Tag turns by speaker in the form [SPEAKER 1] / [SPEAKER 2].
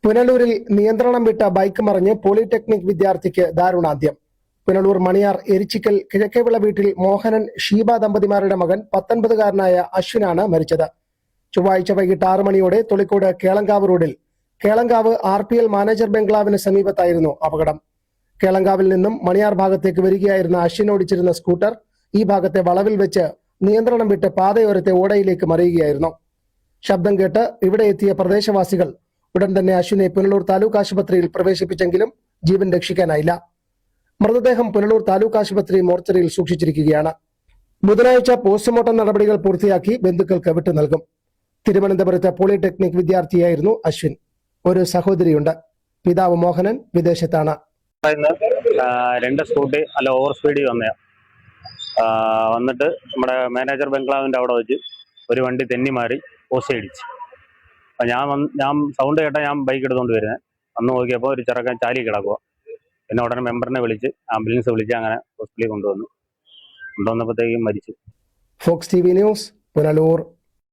[SPEAKER 1] പുനലൂരിൽ നിയന്ത്രണം വിട്ട ബൈക്ക് മറിഞ്ഞ് പോളിടെക്നിക് വിദ്യാർത്ഥിക്ക് ദാരുണാന്ത്യം. പുനലൂർ മണിയാർ എരിച്ചിക്കൽ കിഴക്കേവിള വീട്ടിൽ മോഹനൻ ഷീബ ദമ്പതിമാരുടെ മകൻ 19-കാരനായ അശ്വിനാണ് മരിച്ചത്. ചൊവ്വാഴ്ച വൈകിട്ട് 6 മണിയോടെ തൊളിക്കോട് കേളങ്കാവ് റോഡിൽ കേളങ്കാവ് RPL മാനേജർ ബംഗ്ലാവിന് സമീപത്തായിരുന്നു അപകടം. കേളങ്കാവിൽ നിന്നും മണിയാർ ഭാഗത്തേക്ക് വരികയായിരുന്ന അശ്വിൻ ഓടിച്ചിരുന്ന സ്കൂട്ടർ ഈ ഭാഗത്തെ വളവിൽ വെച്ച് നിയന്ത്രണം വിട്ട് പാതയോരത്തെ ഓടയിലേക്ക് മറിയുകയായിരുന്നു. ശബ്ദം കേട്ട് ഇവിടെ എത്തിയ പ്രദേശവാസികൾ ഉടൻ തന്നെ അശ്വിനെ പുനലൂർ താലൂക്ക് ആശുപത്രിയിൽ പ്രവേശിപ്പിച്ചെങ്കിലും ജീവൻ രക്ഷിക്കാനായില്ല. മൃതദേഹം പുനലൂർ താലൂക്ക് ആശുപത്രി മോർച്ചറിയിൽ സൂക്ഷിച്ചിരിക്കുകയാണ്. ബുധനാഴ്ച പോസ്റ്റ്മോർട്ടം നടപടികൾ പൂർത്തിയാക്കി ബന്ധുക്കൾക്ക് വിട്ടു നൽകും. തിരുവനന്തപുരത്ത് പോളിടെക്നിക് വിദ്യാർത്ഥിയായിരുന്നു അശ്വിൻ. ഒരു സഹോദരിയുണ്ട്. പിതാവ് മോഹനൻ വിദേശത്താണ്.
[SPEAKER 2] 2 സ്കൂട്ടി അല്ല ഓവർ സ്പീഡിൽ വന്നിട്ട് നമ്മുടെ മാനേജർ ബംഗ്ലാവിന്റെ അവിടെ വെച്ച് ഒരു വണ്ടി തെന്നി മാറി പോസ്റ്റ് ഇടിച്ച്. ഞാൻ സൗണ്ട് കേട്ടാൽ ഞാൻ ബൈക്ക് എടുത്തുകൊണ്ട് വരുന്നത്. അന്ന് നോക്കിയപ്പോൾ ഒരു ചെറുക്കൻ ചാലി കിടക്കുക. പിന്നെ ഉടനെ മെമ്പറിനെ വിളിച്ച് ആംബുലൻസ് വിളിച്ച് അങ്ങനെ ഹോസ്പിറ്റലിൽ കൊണ്ടുവന്നപ്പോഴത്തേക്കും മരിച്ചു.
[SPEAKER 1] Fox TV news, Punalur.